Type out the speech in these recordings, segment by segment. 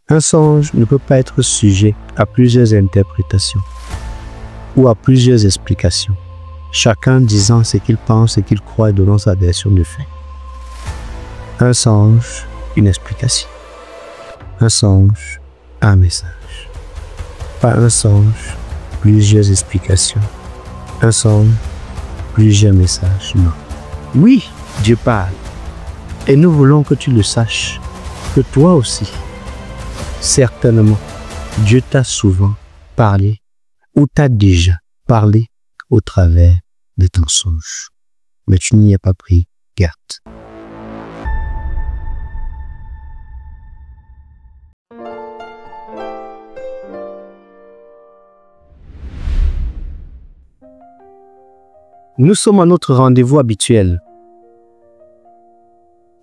Un songe ne peut pas être sujet à plusieurs interprétations ou à plusieurs explications, chacun disant ce qu'il pense, ce qu'il croit et donnant sa version de fait. Un songe, une explication. Un songe, un message. Pas un songe, plusieurs explications. Un songe, plusieurs messages. Non. Oui, Dieu parle. Et nous voulons que tu le saches, que toi aussi, certainement, Dieu t'a souvent parlé ou t'a déjà parlé au travers de ton songe. Mais tu n'y as pas pris garde. Nous sommes à notre rendez-vous habituel.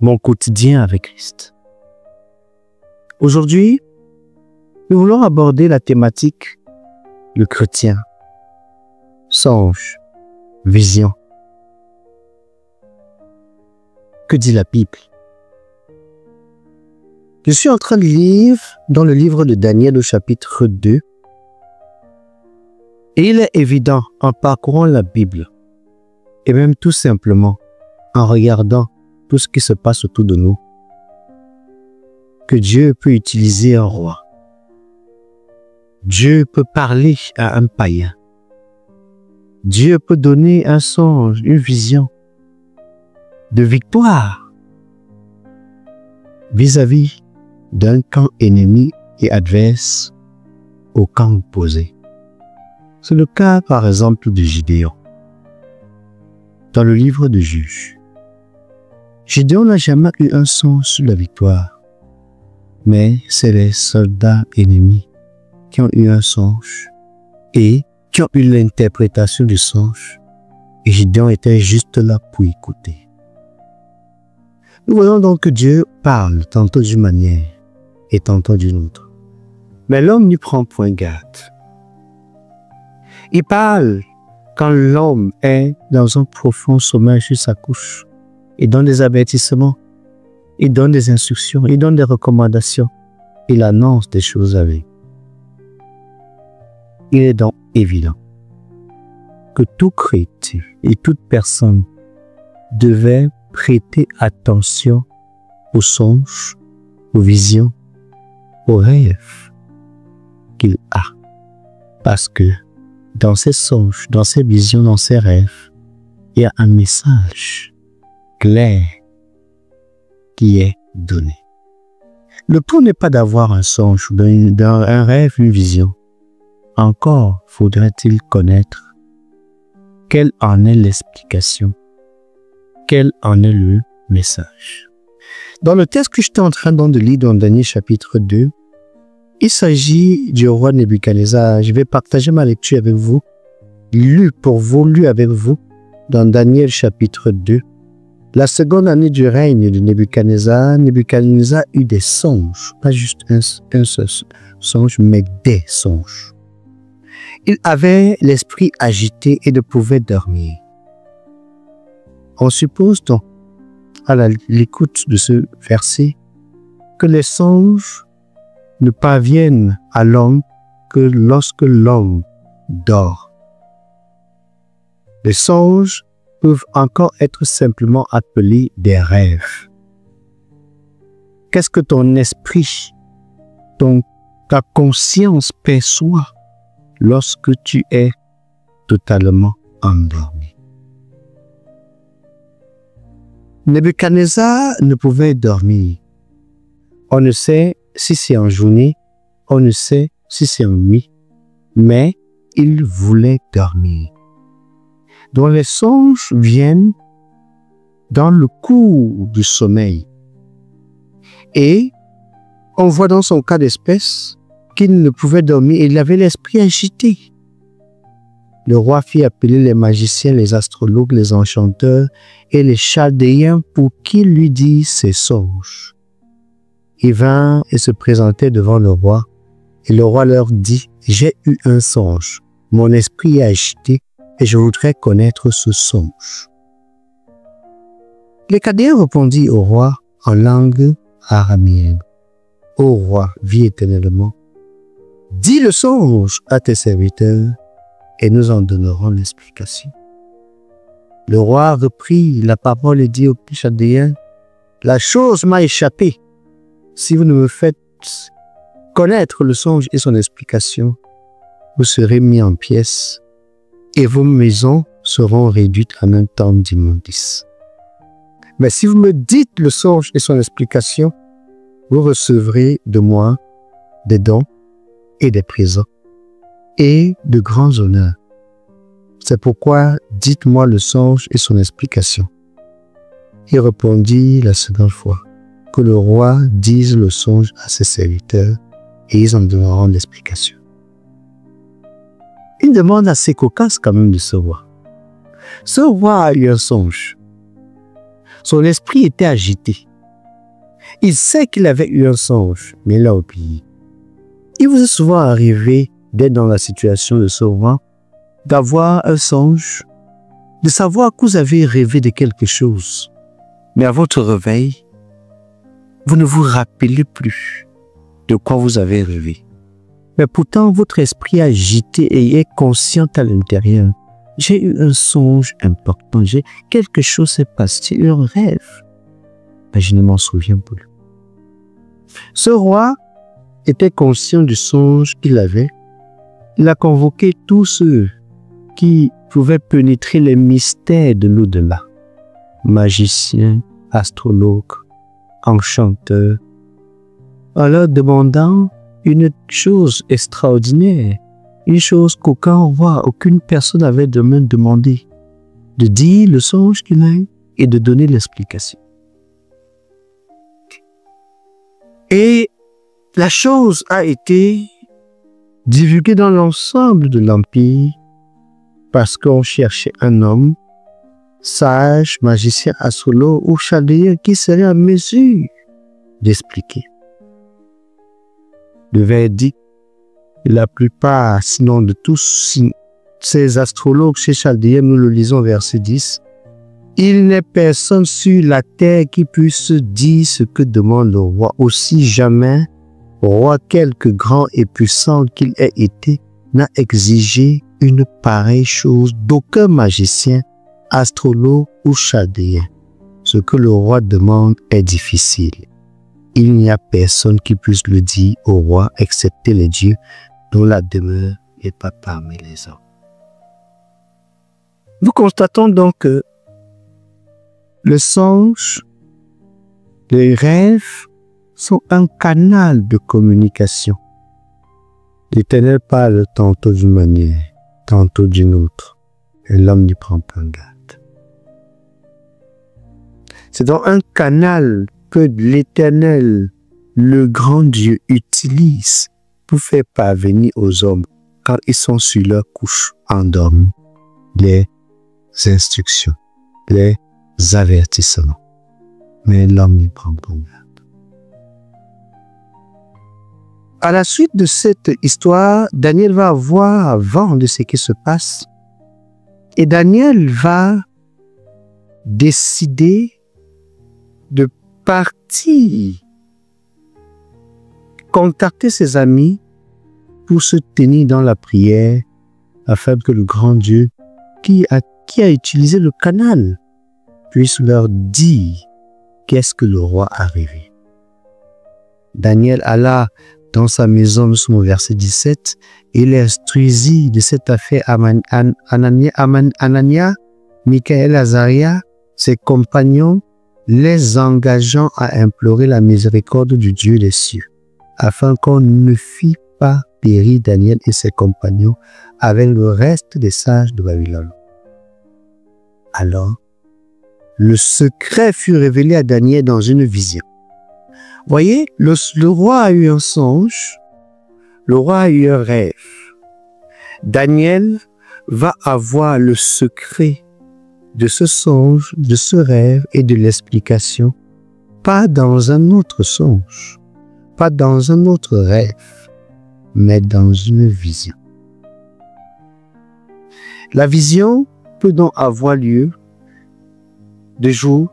Mon quotidien avec Christ. Aujourd'hui, nous voulons aborder la thématique le chrétien, songe, vision. Que dit la Bible? Je suis en train de lire dans le livre de Daniel au chapitre 2. Et il est évident en parcourant la Bible et même tout simplement en regardant tout ce qui se passe autour de nous, que Dieu peut utiliser un roi. Dieu peut parler à un païen. Dieu peut donner un songe, une vision de victoire vis-à-vis d'un camp ennemi et adverse au camp opposé. C'est le cas par exemple de Gédéon. Dans le livre de Juges, Gédéon n'a jamais eu un songe sur la victoire, mais c'est les soldats ennemis qui ont eu un songe et qui ont eu l'interprétation du songe, et Gédéon était juste là pour écouter. Nous voyons donc que Dieu parle tantôt d'une manière et tantôt d'une autre. Mais l'homme n'y prend point garde. Il parle quand l'homme est dans un profond sommeil sur sa couche. Il donne des avertissements, il donne des instructions, il donne des recommandations, il annonce des choses à lui. Il est donc évident que tout chrétien et toute personne devait prêter attention aux songes, aux visions, aux rêves qu'il a. Parce que dans ses songes, dans ses visions, dans ses rêves, il y a un message clair qui est donné. Le tout n'est pas d'avoir un songe, un rêve, une vision. Encore faudrait-il connaître quelle en est l'explication, quel en est le message. Dans le texte que j'étais en train de lire dans Daniel chapitre 2, il s'agit du roi Nebuchadnezzar. Je vais partager ma lecture avec vous, lu avec vous, dans Daniel chapitre 2. La seconde année du règne de Nebuchadnezzar, Nebuchadnezzar eut des songes, pas juste un seul songe, mais des songes. Il avait l'esprit agité et ne pouvait dormir. On suppose donc, à l'écoute de ce verset, que les songes ne parviennent à l'homme que lorsque l'homme dort. Les songes peuvent encore être simplement appelés des rêves. Qu'est-ce que ton esprit, ta conscience perçoit lorsque tu es totalement endormi? Nebuchadnezzar ne pouvait dormir. On ne sait si c'est en journée, on ne sait si c'est en nuit, mais il voulait dormir. Donc les songes viennent dans le cours du sommeil. Et on voit dans son cas d'espèce qu'il ne pouvait dormir, il avait l'esprit agité. Le roi fit appeler les magiciens, les astrologues, les enchanteurs et les chaldéens pour qu'ils lui disent ses songes. Ils vinrent et se présentaient devant le roi, et le roi leur dit, « J'ai eu un songe, mon esprit est agité, et je voudrais connaître ce songe. » Les Chaldéens répondirent au roi en langue araméenne. ô roi, vis éternellement. Dis le songe à tes serviteurs et nous en donnerons l'explication. Le roi reprit la parole et dit au Chaldéen, la chose m'a échappé. Si vous ne me faites connaître le songe et son explication, vous serez mis en pièces et vos maisons seront réduites en un temps d'immondice. Mais si vous me dites le songe et son explication, vous recevrez de moi des dons et des présents et de grands honneurs. C'est pourquoi dites-moi le songe et son explication. Il répondit la seconde fois que le roi dise le songe à ses serviteurs et ils en donneront l'explication. Une demande assez cocasse quand même de ce roi. Ce roi a eu un songe. Son esprit était agité. Il sait qu'il avait eu un songe, mais il l'a oublié. Il vous est souvent arrivé d'être dans la situation de ce roi, d'avoir un songe, de savoir que vous avez rêvé de quelque chose. Mais à votre réveil, vous ne vous rappelez plus de quoi vous avez rêvé. Mais pourtant, votre esprit est agité et est conscient à l'intérieur. J'ai eu un songe important, quelque chose s'est passé, un rêve. Mais je ne m'en souviens plus. Ce roi était conscient du songe qu'il avait. Il a convoqué tous ceux qui pouvaient pénétrer les mystères de l'au-delà. Magiciens, astrologues, enchanteurs, en leur demandant une chose extraordinaire, une chose qu'aucun roi, aucune personne n'avait même demandé, de dire le songe qu'il a eu et de donner l'explication. Et la chose a été divulguée dans l'ensemble de l'Empire parce qu'on cherchait un homme sage, magicien, astrologue ou chaldéen qui serait en mesure d'expliquer. Le verdict, la plupart, sinon de tous, ces astrologues chez chaldéens, nous le lisons verset 10, il n'est personne sur la terre qui puisse dire ce que demande le roi. Aussi jamais, roi quelque grand et puissant qu'il ait été, n'a exigé une pareille chose d'aucun magicien, astrologue ou chaldéen. Ce que le roi demande est difficile. Il n'y a personne qui puisse le dire au roi, excepté les dieux, dont la demeure n'est pas parmi les hommes. Nous constatons donc que le songe, les rêves sont un canal de communication. L'Éternel parle tantôt d'une manière, tantôt d'une autre, et l'homme n'y prend pas garde. C'est donc un canal que l'Éternel, le grand Dieu, utilise pour faire parvenir aux hommes, quand ils sont sur leur couche endormis, les instructions, les avertissements. Mais l'homme n'y prend pas garde. À la suite de cette histoire, Daniel va avoir vent de ce qui se passe et Daniel va décider de partir, contacter ses amis pour se tenir dans la prière afin que le grand Dieu qui a utilisé le canal puisse leur dire qu'est-ce que le roi a rêvé. Daniel alla dans sa maison, nous sommes au verset 17, il instruisit de cette affaire Anania, Michaël, Azaria, ses compagnons, les engageant à implorer la miséricorde du Dieu des cieux, afin qu'on ne fît pas périr Daniel et ses compagnons avec le reste des sages de Babylone. Alors, le secret fut révélé à Daniel dans une vision. Voyez, le roi a eu un songe, le roi a eu un rêve. Daniel va avoir le secret de ce songe, de ce rêve et de l'explication, pas dans un autre songe, pas dans un autre rêve, mais dans une vision. La vision peut donc avoir lieu de jour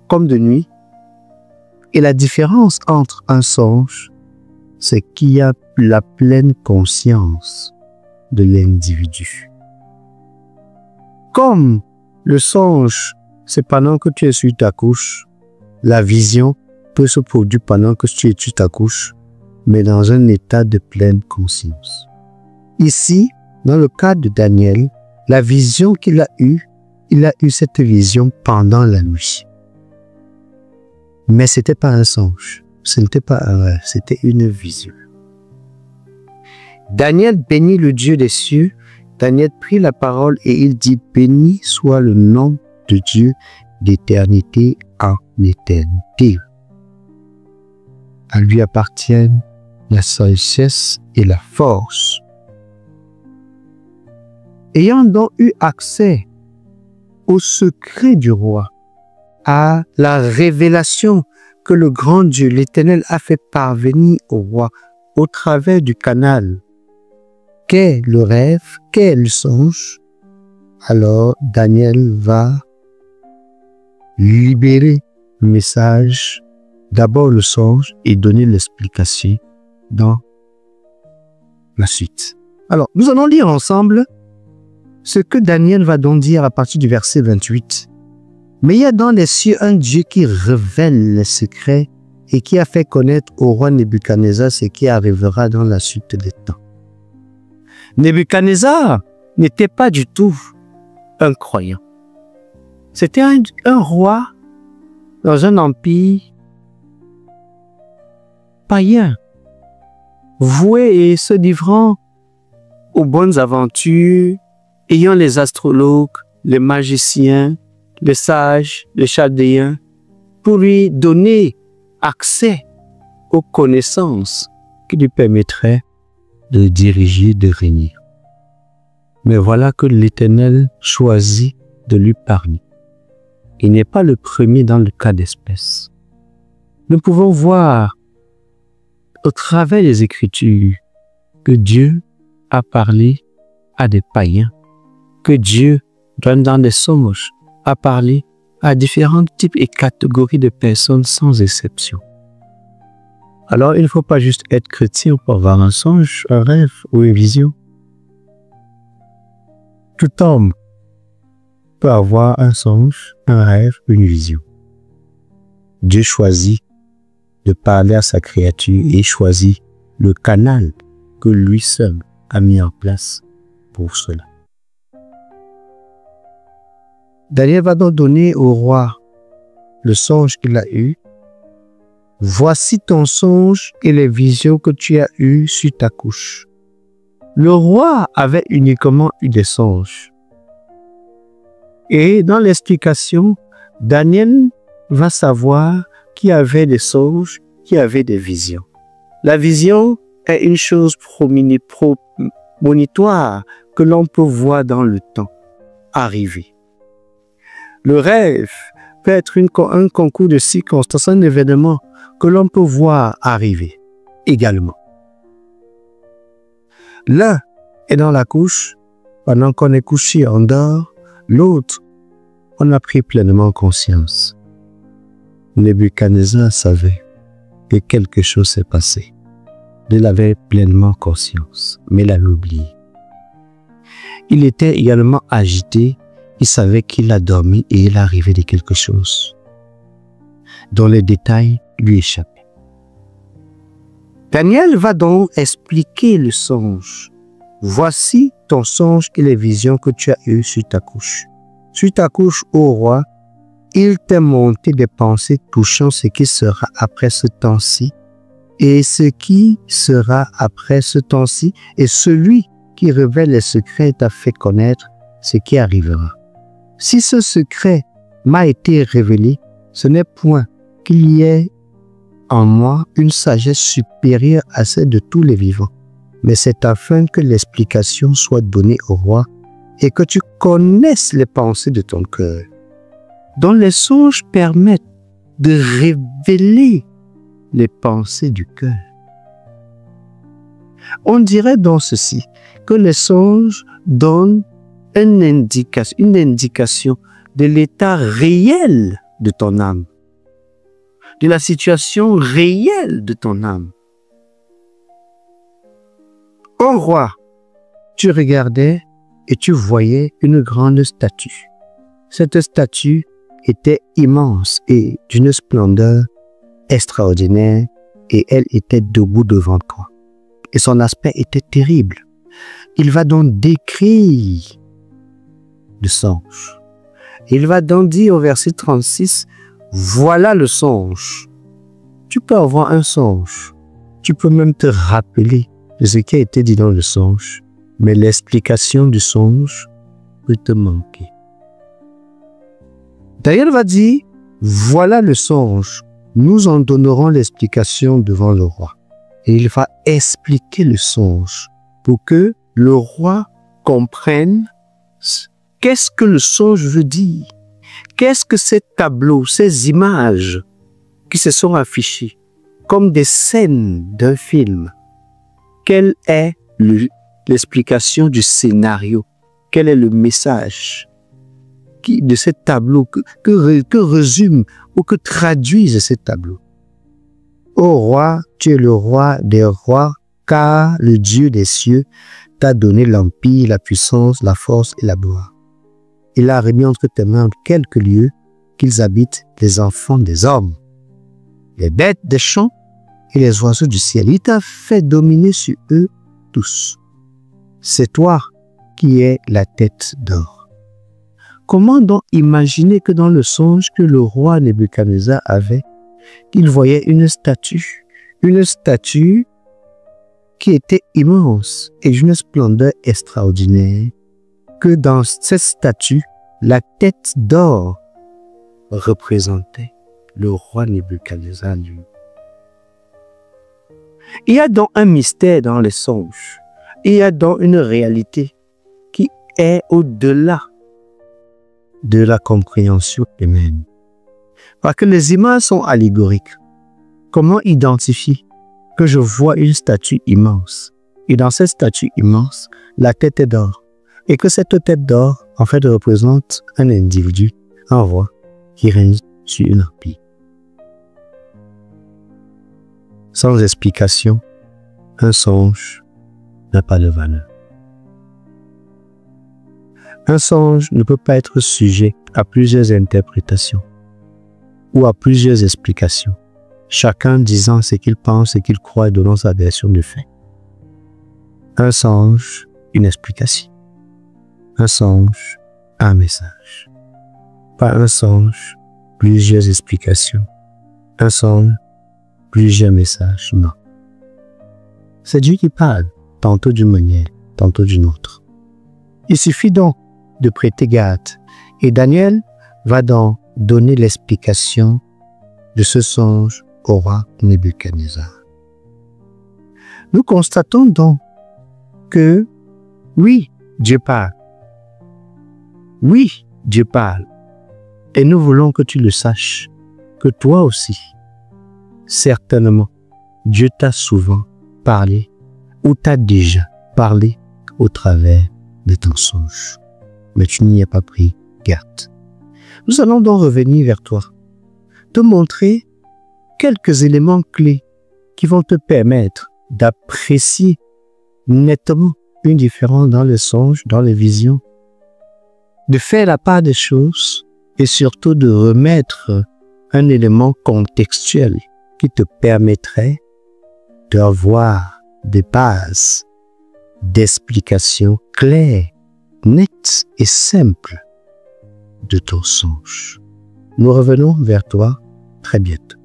comme de nuit, Et la différence entre un songe, c'est qu'il y a la pleine conscience de l'individu. Comme le songe, c'est pendant que tu es sur ta couche, la vision peut se produire pendant que tu es sur ta couche, mais dans un état de pleine conscience. Ici, dans le cas de Daniel, la vision qu'il a eue, il a eu cette vision pendant la nuit. Mais ce n'était pas un songe, ce n'était pas un rêve, c'était une vision. Daniel bénit le Dieu des cieux. Daniel prit la parole et il dit, béni soit le nom de Dieu d'éternité en éternité. À lui appartiennent la sagesse et la force. Ayant donc eu accès au secret du roi, à la révélation que le grand Dieu, l'Éternel, a fait parvenir au roi au travers du canal, qu'est le rêve, qu'est le songe, alors Daniel va libérer le message, d'abord le songe et donner l'explication dans la suite. Alors, nous allons lire ensemble ce que Daniel va donc dire à partir du verset 28. Mais il y a dans les cieux un Dieu qui révèle les secrets et qui a fait connaître au roi Nebuchadnezzar ce qui arrivera dans la suite des temps. Nebuchadnezzar n'était pas du tout un croyant. C'était un roi dans un empire païen, voué et se livrant aux bonnes aventures, ayant les astrologues, les magiciens, les sages, les chaldéens, pour lui donner accès aux connaissances qui lui permettraient de diriger, de régner. Mais voilà que l'Éternel choisit de lui parler. Il n'est pas le premier dans le cas d'espèce. Nous pouvons voir au travers des Écritures que Dieu a parlé à des païens, que Dieu, dans des songes, a parlé à différents types et catégories de personnes sans exception. Alors, il ne faut pas juste être chrétien pour avoir un songe, un rêve ou une vision. Tout homme peut avoir un songe, un rêve, une vision. Dieu choisit de parler à sa créature et choisit le canal que lui seul a mis en place pour cela. Daniel va donc donner au roi le songe qu'il a eu. Voici ton songe et les visions que tu as eues sur ta couche. Le roi avait uniquement eu des songes. Et dans l'explication, Daniel va savoir qui avait des songes, qui avait des visions. La vision est une chose monitoire que l'on peut voir dans le temps arriver. Le rêve peut être un concours de circonstances, un événement que l'on peut voir arriver également. L'un est dans la couche, pendant qu'on est couché, on dort. L'autre, on a pris pleinement conscience. Nebuchadnezzar savait que quelque chose s'est passé. Il avait pleinement conscience, mais il a oublié. Il était également agité. Il savait qu'il a dormi et il arrivait de quelque chose dont les détails lui échappaient. Daniel va donc expliquer le songe. Voici ton songe et les visions que tu as eues sur ta couche. Sur ta couche, ô roi, il t'est monté des pensées touchant ce qui sera après ce temps-ci, et ce qui sera après ce temps-ci, et celui qui révèle les secrets t'a fait connaître ce qui arrivera. Si ce secret m'a été révélé, ce n'est point qu'il y ait en moi une sagesse supérieure à celle de tous les vivants, mais c'est afin que l'explication soit donnée au roi et que tu connaisses les pensées de ton cœur, dont les songes permettent de révéler les pensées du cœur. On dirait dans ceci que les songes donnent une indication de l'état réel de ton âme. de la situation réelle de ton âme. Ô roi, tu regardais et tu voyais une grande statue. Cette statue était immense et d'une splendeur extraordinaire et elle était debout devant toi. Et son aspect était terrible. Il va donc décrire le songe. Il va donc dire au verset 36, voilà le songe. Tu peux avoir un songe. Tu peux même te rappeler de ce qui a été dit dans le songe, mais l'explication du songe peut te manquer. Daniel va dire, voilà le songe. Nous en donnerons l'explication devant le roi. Et il va expliquer le songe pour que le roi comprenne qu'est-ce que le songe veut dire. Qu'est-ce que ces tableaux, ces images qui se sont affichées comme des scènes d'un film, quelle est l'explication du scénario? Quel est le message de ces tableaux? Que résume ou que traduisent ces tableaux? Ô roi, tu es le roi des rois, car le Dieu des cieux t'a donné l'empire, la puissance, la force et la gloire. Il a remis entre tes mains quelques lieux qu'ils habitent les enfants des hommes, les bêtes des champs et les oiseaux du ciel. Il t'a fait dominer sur eux tous. C'est toi qui es la tête d'or. Comment donc imaginer que dans le songe que le roi Nebuchadnezzar avait, il voyait une statue qui était immense et d'une splendeur extraordinaire, que dans cette statue, la tête d'or représentait le roi Nebuchadnezzar lui. Il y a donc un mystère dans les songes. Il y a donc une réalité qui est au-delà de la compréhension humaine. Parce que les images sont allégoriques. Comment identifier que je vois une statue immense et dans cette statue immense, la tête est d'or et que cette tête d'or, en fait, représente un individu, un roi qui règne sur une empire. Sans explication, un songe n'a pas de valeur. Un songe ne peut pas être sujet à plusieurs interprétations ou à plusieurs explications, chacun disant ce qu'il pense et qu'il croit et donnant sa version de fait. Un songe, une explication. Un songe, un message. Pas un songe, plusieurs explications. Un songe, plusieurs messages, non. C'est Dieu qui parle, tantôt d'une manière, tantôt d'une autre. Il suffit donc de prêter garde. Et Daniel va donc donner l'explication de ce songe au roi Nebuchadnezzar. Nous constatons donc que, oui, Dieu parle. Oui, Dieu parle. Et nous voulons que tu le saches, que toi aussi, certainement, Dieu t'a souvent parlé ou t'a déjà parlé au travers de ton songe. Mais tu n'y as pas pris garde. Nous allons donc revenir vers toi, te montrer quelques éléments clés qui vont te permettre d'apprécier nettement une différence dans les songes, dans les visions, de faire la part des choses et surtout de remettre un élément contextuel qui te permettrait d'avoir des bases d'explications claires, nettes et simples de ton songe. Nous revenons vers toi très bientôt.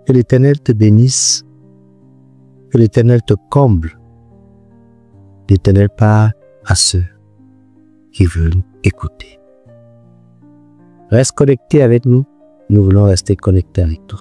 Que l'Éternel te bénisse, que l'Éternel te comble. L'Éternel parle à ceux qui veulent écouter. Reste connecté avec nous, nous voulons rester connectés avec toi.